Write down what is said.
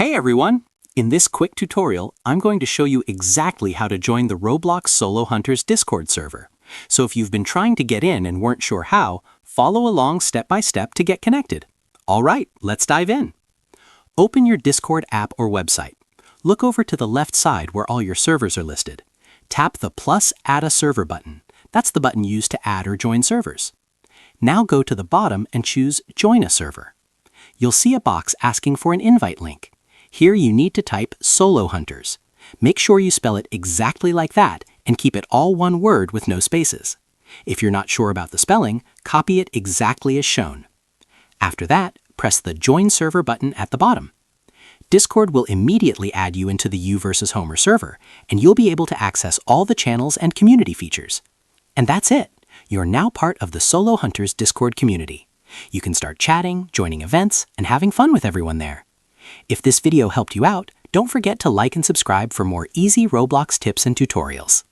Hey everyone! In this quick tutorial, I'm going to show you exactly how to join the Roblox Solo Hunters Discord server. So if you've been trying to get in and weren't sure how, follow along step by step to get connected. All right, let's dive in. Open your Discord app or website. Look over to the left side where all your servers are listed. Tap the plus Add a Server button. That's the button used to add or join servers. Now go to the bottom and choose Join a Server. You'll see a box asking for an invite link. Here you need to type Solo Hunters. Make sure you spell it exactly like that and keep it all one word with no spaces. If you're not sure about the spelling, copy it exactly as shown. After that, press the Join Server button at the bottom. Discord will immediately add you into the You vs. Homer server, and you'll be able to access all the channels and community features. And that's it. You're now part of the Solo Hunters Discord community. You can start chatting, joining events, and having fun with everyone there. If this video helped you out, don't forget to like and subscribe for more easy Roblox tips and tutorials.